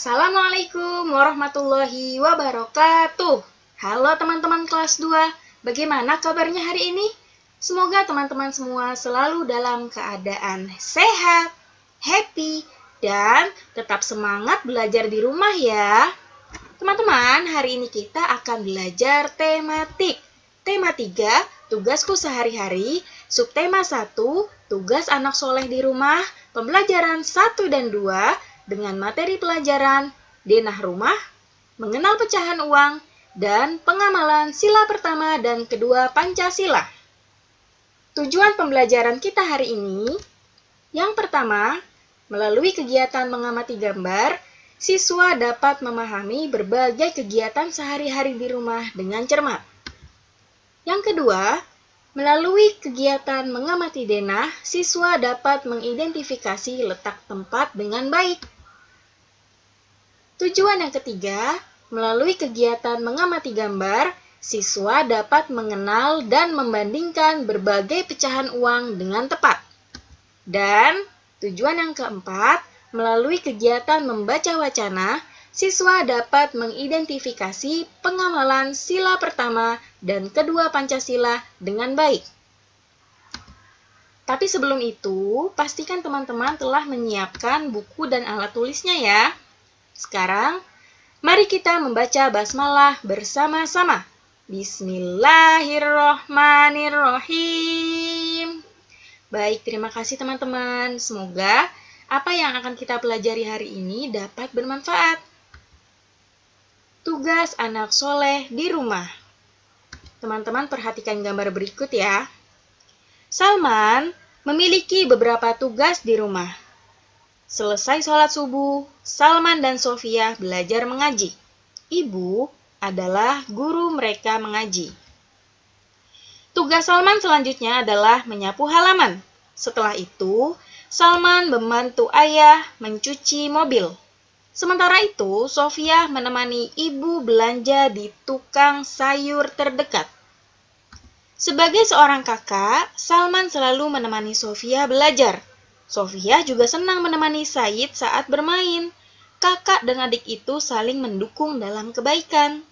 Assalamualaikum warahmatullahi wabarakatuh. Halo teman-teman kelas 2, bagaimana kabarnya hari ini? Semoga teman-teman semua selalu dalam keadaan sehat, happy, dan tetap semangat belajar di rumah ya. Teman-teman, hari ini kita akan belajar tematik. Tema 3, tugasku sehari-hari. Subtema 1, tugas anak soleh di rumah. Pembelajaran 1 dan 2 dengan materi pelajaran denah rumah, mengenal pecahan uang, dan pengamalan sila pertama dan kedua Pancasila. Tujuan pembelajaran kita hari ini, yang pertama, melalui kegiatan mengamati gambar, siswa dapat memahami berbagai kegiatan sehari-hari di rumah dengan cermat. Yang kedua, melalui kegiatan mengamati denah, siswa dapat mengidentifikasi letak tempat dengan baik. Tujuan yang ketiga, melalui kegiatan mengamati gambar, siswa dapat mengenal dan membandingkan berbagai pecahan uang dengan tepat. Dan tujuan yang keempat, melalui kegiatan membaca wacana, siswa dapat mengidentifikasi pengamalan sila pertama dan kedua Pancasila dengan baik. Tapi sebelum itu, pastikan teman-teman telah menyiapkan buku dan alat tulisnya ya. Sekarang, mari kita membaca basmalah bersama-sama. Bismillahirrohmanirrohim. Baik, terima kasih teman-teman. Semoga apa yang akan kita pelajari hari ini dapat bermanfaat. Tugas anak soleh di rumah. Teman-teman perhatikan gambar berikut ya. Salman memiliki beberapa tugas di rumah. Selesai sholat subuh, Salman dan Sofia belajar mengaji. Ibu adalah guru mereka mengaji. Tugas Salman selanjutnya adalah menyapu halaman. Setelah itu, Salman membantu ayah mencuci mobil. Sementara itu, Sofia menemani ibu belanja di tukang sayur terdekat. Sebagai seorang kakak, Salman selalu menemani Sofia belajar. Sofia juga senang menemani Said saat bermain. Kakak dan adik itu saling mendukung dalam kebaikan.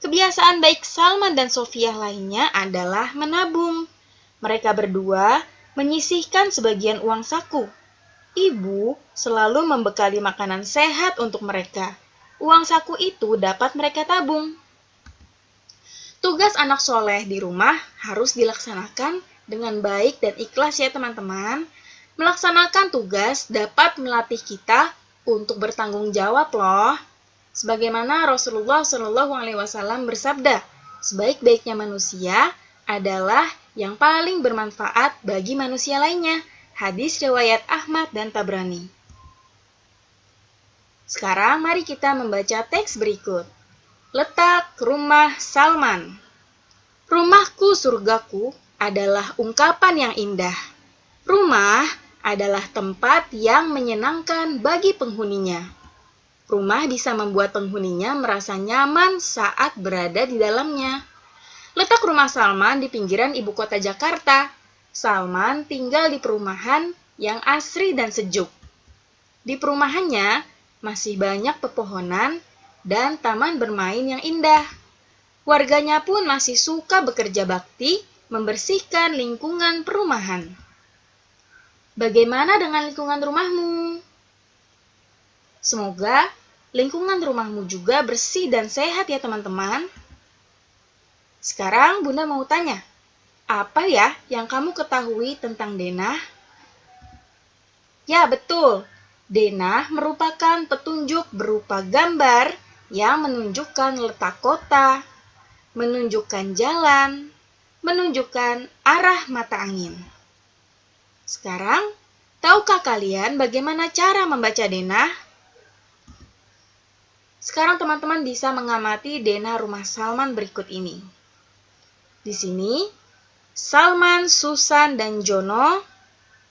Kebiasaan baik Salman dan Sofia lainnya adalah menabung. Mereka berdua menyisihkan sebagian uang saku. Ibu selalu membekali makanan sehat untuk mereka. Uang saku itu dapat mereka tabung. Tugas anak soleh di rumah harus dilaksanakan dengan baik dan ikhlas ya teman-teman. Melaksanakan tugas dapat melatih kita untuk bertanggung jawab loh. Sebagaimana Rasulullah SAW bersabda, sebaik-baiknya manusia adalah yang paling bermanfaat bagi manusia lainnya. Hadis riwayat Ahmad dan Tabrani. Sekarang mari kita membaca teks berikut. Letak rumah Salman. Rumahku surgaku adalah ungkapan yang indah. Rumah adalah tempat yang menyenangkan bagi penghuninya. Rumah bisa membuat penghuninya merasa nyaman saat berada di dalamnya. Letak rumah Salman di pinggiran ibu kota Jakarta. Salman tinggal di perumahan yang asri dan sejuk. Di perumahannya masih banyak pepohonan dan taman bermain yang indah. Warganya pun masih suka bekerja bakti membersihkan lingkungan perumahan. Bagaimana dengan lingkungan rumahmu? Semoga lingkungan rumahmu juga bersih dan sehat ya teman-teman. Sekarang Bunda mau tanya, apa ya yang kamu ketahui tentang denah? Ya betul, denah merupakan petunjuk berupa gambar yang menunjukkan letak kota, menunjukkan jalan, menunjukkan arah mata angin. Sekarang, tahukah kalian bagaimana cara membaca denah? Sekarang teman-teman bisa mengamati denah rumah Salman berikut ini. Di sini, Salman, Susan, dan Jono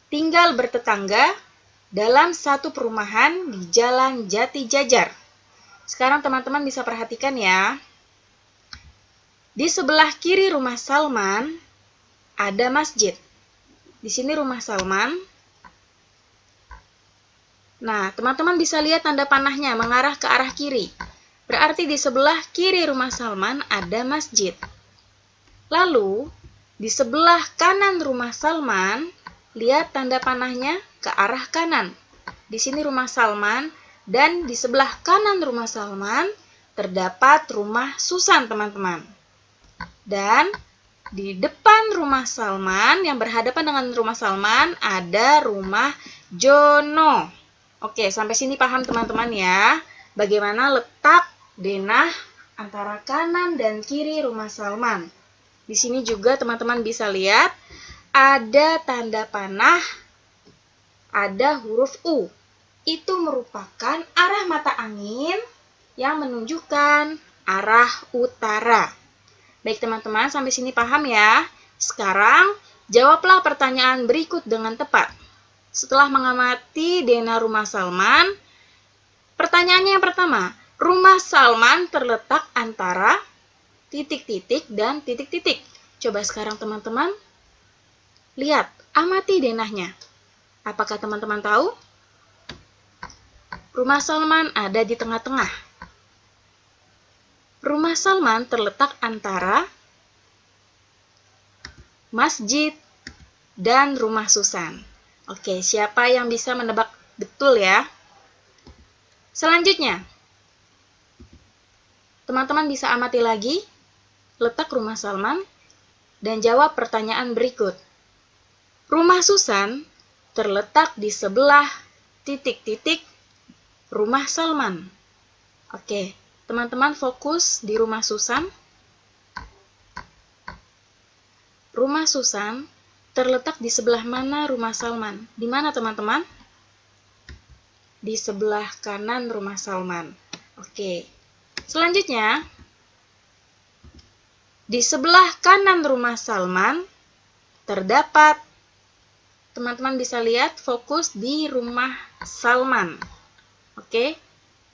tinggal bertetangga dalam satu perumahan di Jalan Jati Jajar. Sekarang teman-teman bisa perhatikan ya. Di sebelah kiri rumah Salman ada masjid. Di sini rumah Salman. Nah, teman-teman bisa lihat tanda panahnya mengarah ke arah kiri. Berarti di sebelah kiri rumah Salman ada masjid. Lalu, di sebelah kanan rumah Salman, lihat tanda panahnya ke arah kanan. Di sini rumah Salman, dan di sebelah kanan rumah Salman terdapat rumah Susan, teman-teman. Dan di depan rumah Salman, yang berhadapan dengan rumah Salman, ada rumah Jono. Oke, sampai sini paham teman-teman ya, bagaimana letak denah antara kanan dan kiri rumah Salman. Di sini juga teman-teman bisa lihat ada tanda panah, ada huruf U. Itu merupakan arah mata angin yang menunjukkan arah utara. Baik teman-teman, sampai sini paham ya? Sekarang, jawablah pertanyaan berikut dengan tepat. Setelah mengamati denah rumah Salman, pertanyaannya yang pertama, rumah Salman terletak antara titik-titik dan titik-titik. Coba sekarang teman-teman, lihat, amati denahnya. Apakah teman-teman tahu? Rumah Salman ada di tengah-tengah. Rumah Salman terletak antara masjid dan rumah Susan. Oke, siapa yang bisa menebak betul ya? Selanjutnya, teman-teman bisa amati lagi letak rumah Salman dan jawab pertanyaan berikut. Rumah Susan terletak di sebelah titik-titik rumah Salman. Oke, teman-teman fokus di rumah Susan. Rumah Susan terletak di sebelah mana rumah Salman? Di mana teman-teman? Di sebelah kanan rumah Salman. Oke. Selanjutnya, di sebelah kanan rumah Salman terdapat, teman-teman bisa lihat fokus di rumah Salman. Oke.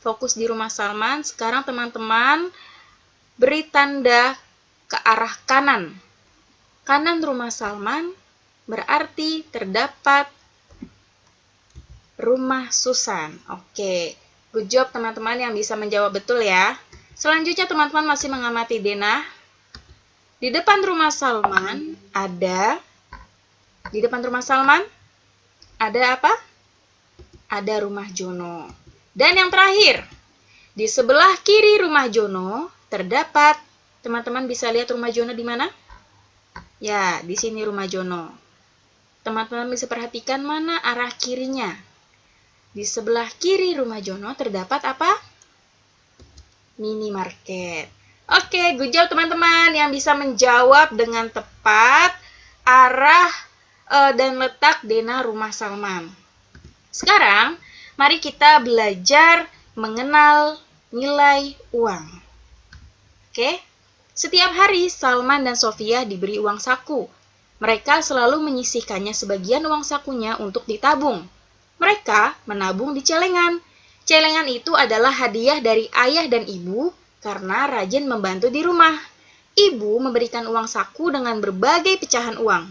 Fokus di rumah Salman. Sekarang teman-teman beri tanda ke arah kanan. Kanan rumah Salman berarti terdapat rumah Susan. Oke, good job teman-teman yang bisa menjawab betul ya. Selanjutnya teman-teman masih mengamati denah. Di depan rumah Salman ada apa? Ada rumah Jono. Dan yang terakhir, di sebelah kiri rumah Jono terdapat, teman-teman bisa lihat rumah Jono di mana? Ya, di sini rumah Jono. Teman-teman bisa perhatikan mana arah kirinya. Di sebelah kiri rumah Jono terdapat apa? Minimarket. Oke, good job teman-teman yang bisa menjawab dengan tepat arah dan letak denah rumah Salman. Sekarang, mari kita belajar mengenal nilai uang. Oke, setiap hari Salman dan Sofia diberi uang saku. Mereka selalu menyisihkannya sebagian uang sakunya untuk ditabung. Mereka menabung di celengan. Celengan itu adalah hadiah dari ayah dan ibu karena rajin membantu di rumah. Ibu memberikan uang saku dengan berbagai pecahan uang.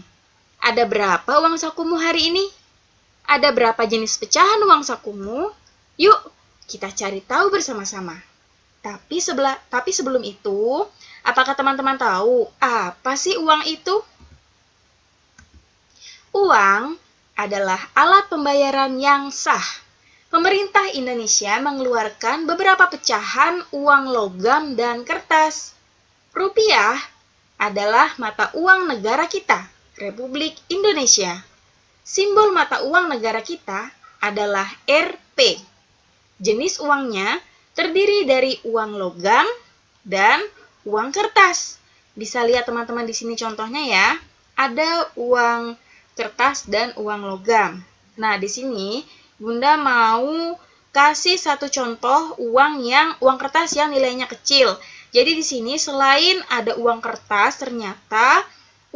Ada berapa uang sakumu hari ini? Ada berapa jenis pecahan uang sakumu? Yuk, kita cari tahu bersama-sama. Tapi sebelum itu, apakah teman-teman tahu apa sih uang itu? Uang adalah alat pembayaran yang sah. Pemerintah Indonesia mengeluarkan beberapa pecahan uang logam dan kertas. Rupiah adalah mata uang negara kita, Republik Indonesia. Simbol mata uang negara kita adalah Rp. Jenis uangnya terdiri dari uang logam dan uang kertas. Bisa lihat teman-teman di sini contohnya ya. Ada uang kertas dan uang logam. Nah, di sini Bunda mau kasih satu contoh uang kertas yang nilainya kecil. Jadi di sini selain ada uang kertas, ternyata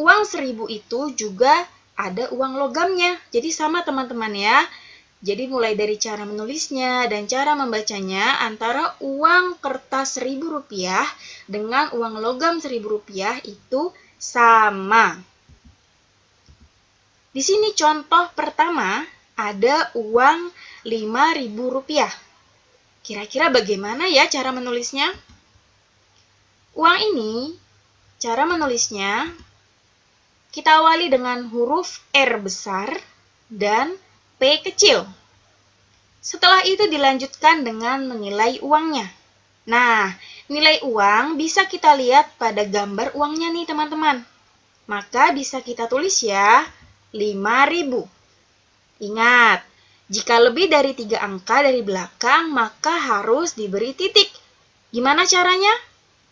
uang 1000 itu juga ada uang logamnya. Jadi sama teman-teman ya. Jadi mulai dari cara menulisnya dan cara membacanya antara uang kertas Rp1000 dengan uang logam Rp1000 itu sama. Di sini contoh pertama ada uang Rp5.000. Kira-kira bagaimana ya cara menulisnya? Uang ini, cara menulisnya, kita awali dengan huruf R besar dan P kecil. Setelah itu dilanjutkan dengan menilai uangnya. Nah, nilai uang bisa kita lihat pada gambar uangnya nih teman-teman. Maka bisa kita tulis ya, 5.000. Ingat, jika lebih dari 3 angka dari belakang, maka harus diberi titik. Gimana caranya?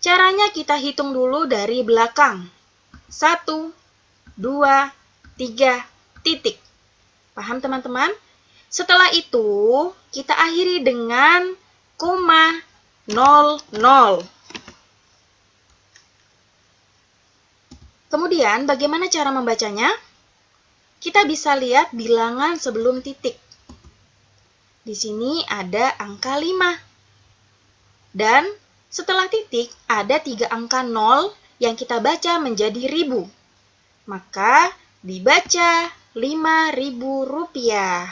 Caranya kita hitung dulu dari belakang. 1, 2, 3, titik. Paham teman-teman? Setelah itu, kita akhiri dengan koma 00. Kemudian, bagaimana cara membacanya? Kita bisa lihat bilangan sebelum titik. Di sini ada angka 5. Dan setelah titik, ada 3 angka 0 yang kita baca menjadi ribu. Maka, dibaca Rp5.000.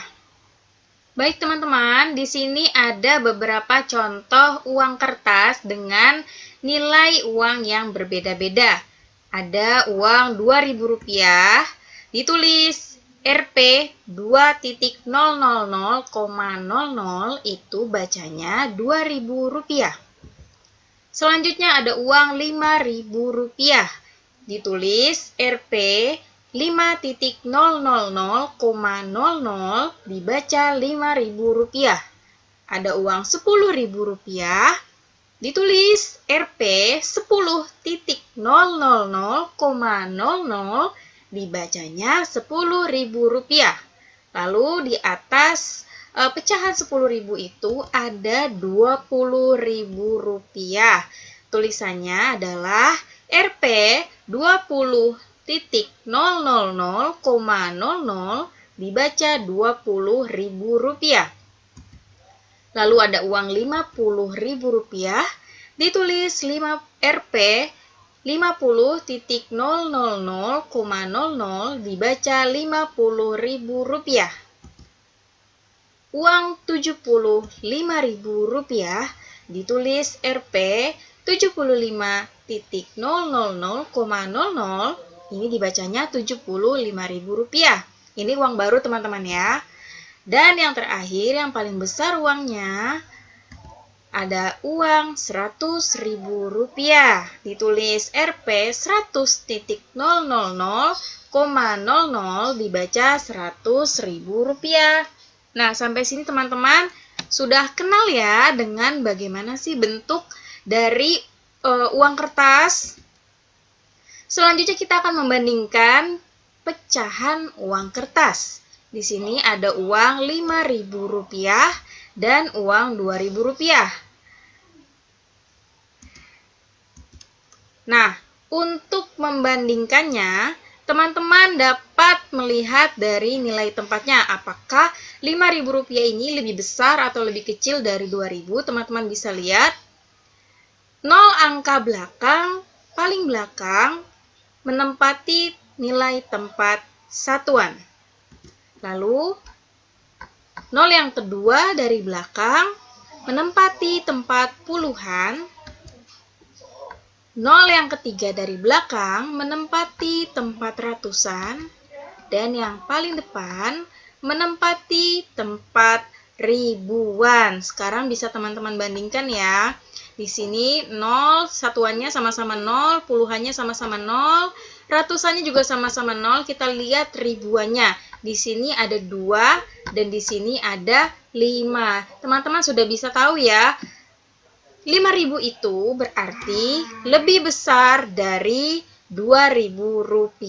Baik teman-teman, di sini ada beberapa contoh uang kertas dengan nilai uang yang berbeda-beda. Ada uang Rp2.000, ditulis Rp 2.000,00 itu bacanya Rp2.000. Selanjutnya ada uang Rp5.000, ditulis Rp 5.000,00 dibaca Rp5.000. Ada uang Rp10.000, ditulis Rp 10.000,00 dibacanya Rp10.000. Lalu di atas pecahan Rp10.000 itu ada Rp20.000. Tulisannya adalah Rp 20.000,00 dibaca Rp20.000. Lalu ada uang Rp50.000, ditulis Rp 50.000,00 dibaca Rp50.000. Uang Rp75.000, ditulis Rp 75.000,00, ini dibacanya Rp75.000. Ini uang baru teman-teman ya. Dan yang terakhir, yang paling besar uangnya, ada uang Rp100.000, ditulis Rp 100.000,00 dibaca Rp100.000. Nah, sampai sini teman-teman sudah kenal ya dengan bagaimana sih bentuk dari uang kertas. Selanjutnya kita akan membandingkan pecahan uang kertas. Di sini ada uang Rp5.000 dan uang Rp2.000. Nah, untuk membandingkannya, teman-teman dapat melihat dari nilai tempatnya. Apakah Rp5.000 ini lebih besar atau lebih kecil dari Rp2.000? Teman-teman bisa lihat. 0 angka belakang, paling belakang, menempati nilai tempat satuan. Lalu, 0 yang kedua dari belakang, menempati tempat puluhan. 0 yang ketiga dari belakang, menempati tempat ratusan. Dan yang paling depan, menempati tempat ribuan. Sekarang bisa teman-teman bandingkan ya. Di sini 0, satuannya sama-sama 0, puluhannya sama-sama 0, ratusannya juga sama-sama 0. Kita lihat ribuannya. Di sini ada 2 dan di sini ada 5. Teman-teman sudah bisa tahu ya. 5.000 itu berarti lebih besar dari Rp2.000.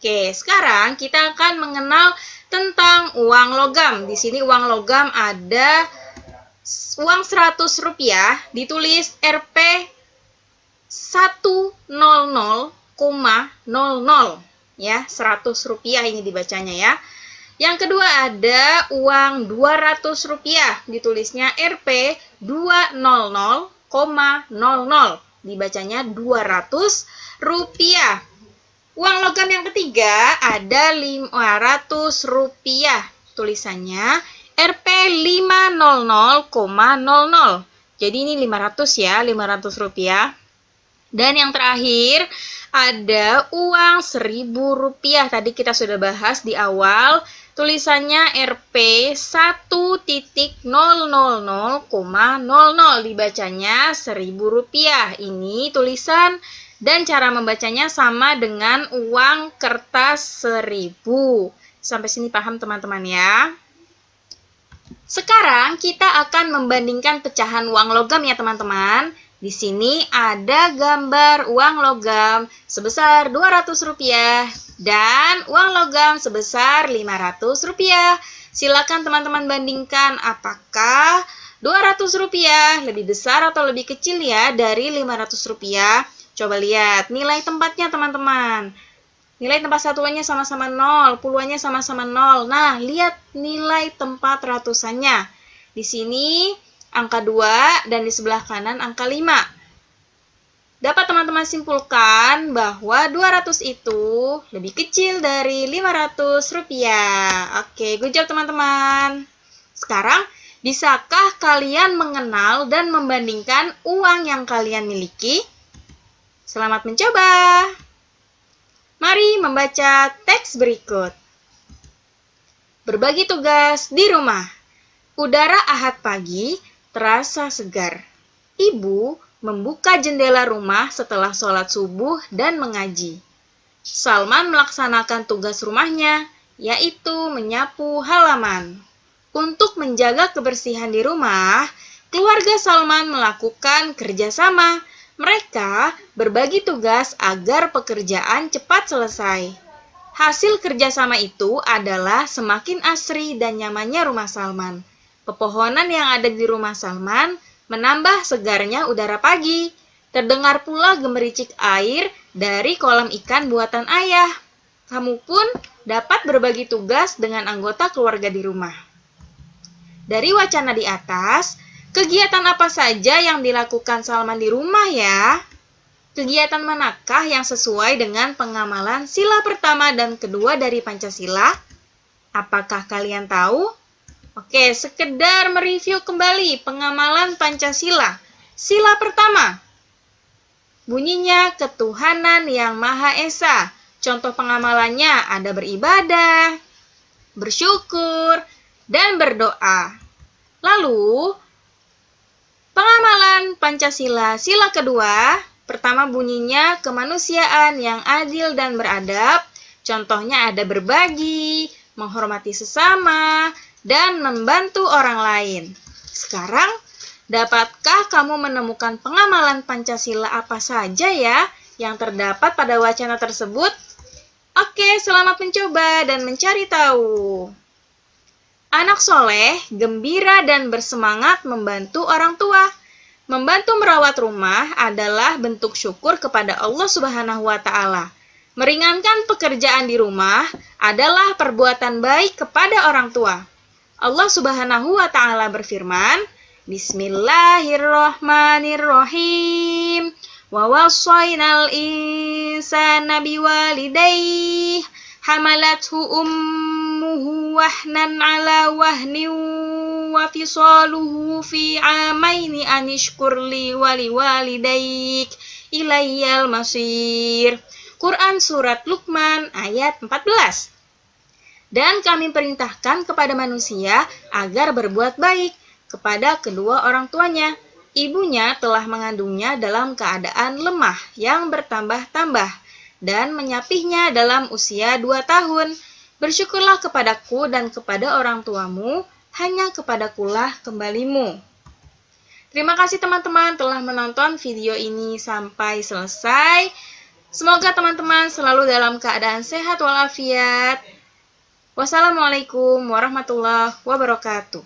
Oke, sekarang kita akan mengenal tentang uang logam. Di sini uang logam ada uang Rp100, ditulis Rp 100,00 ya, Rp100 ini dibacanya ya. Yang kedua ada uang Rp200, ditulisnya Rp 200,00 dibacanya Rp200. Uang logam yang ketiga ada Rp500, tulisannya Rp 500,00. Jadi ini 500 ya, 500 rupiah. Dan yang terakhir ada uang Rp1.000. Tadi kita sudah bahas di awal. Tulisannya Rp 1.000,00. Dibacanya Rp1.000. Ini tulisan dan cara membacanya sama dengan uang kertas 1.000. Sampai sini paham teman-teman ya? Sekarang kita akan membandingkan pecahan uang logam ya teman-teman. Di sini ada gambar uang logam sebesar Rp200 dan uang logam sebesar Rp500. Silakan teman-teman bandingkan apakah Rp200 lebih besar atau lebih kecil ya dari Rp500. Coba lihat nilai tempatnya teman-teman. Nilai tempat satuannya sama-sama 0, puluhannya sama-sama 0. Nah, lihat nilai tempat ratusannya. Di sini angka 2 dan di sebelah kanan angka 5. Dapat teman-teman simpulkan bahwa 200 itu lebih kecil dari Rp500. Oke, good job teman-teman. Sekarang, bisakah kalian mengenal dan membandingkan uang yang kalian miliki? Selamat mencoba. Mari membaca teks berikut. Berbagi tugas di rumah. Udara Ahad pagi terasa segar. Ibu membuka jendela rumah setelah sholat subuh dan mengaji. Salman melaksanakan tugas rumahnya, yaitu menyapu halaman. Untuk menjaga kebersihan di rumah, keluarga Salman melakukan kerjasama. Mereka berbagi tugas agar pekerjaan cepat selesai. Hasil kerjasama itu adalah semakin asri dan nyamannya rumah Salman. Pepohonan yang ada di rumah Salman menambah segarnya udara pagi. Terdengar pula gemericik air dari kolam ikan buatan ayah. Kamu pun dapat berbagi tugas dengan anggota keluarga di rumah. Dari wacana di atas, kegiatan apa saja yang dilakukan Salman di rumah ya? Kegiatan manakah yang sesuai dengan pengamalan sila pertama dan kedua dari Pancasila? Apakah kalian tahu? Oke, sekedar mereview kembali pengamalan Pancasila. Sila pertama, bunyinya ketuhanan yang Maha Esa. Contoh pengamalannya ada beribadah, bersyukur, dan berdoa. Lalu, pengamalan Pancasila sila kedua, pertama bunyinya kemanusiaan yang adil dan beradab. Contohnya ada berbagi, menghormati sesama, dan membantu orang lain. Sekarang, dapatkah kamu menemukan pengamalan Pancasila apa saja ya yang terdapat pada wacana tersebut? Oke, selamat mencoba dan mencari tahu. Anak soleh, gembira dan bersemangat membantu orang tua. Membantu merawat rumah adalah bentuk syukur kepada Allah Subhanahu wa Ta'ala. Meringankan pekerjaan di rumah adalah perbuatan baik kepada orang tua. Allah Subhanahu wa Ta'ala berfirman, Bismillahirrahmanirrahim. Wa wassaynal insana biwalidayhi hamalathu ummuhu wahnan ala wahnin wa fisaluhu fi amaini anishkur li waliwalidayk ilayyal masir. Quran Surat Luqman ayat 14. Dan kami perintahkan kepada manusia agar berbuat baik kepada kedua orang tuanya. Ibunya telah mengandungnya dalam keadaan lemah yang bertambah-tambah dan menyapihnya dalam usia 2 tahun. Bersyukurlah kepadaku dan kepada orang tuamu, hanya kepadakulah kembalimu. Terima kasih teman-teman telah menonton video ini sampai selesai. Semoga teman-teman selalu dalam keadaan sehat walafiat. Wassalamualaikum warahmatullahi wabarakatuh.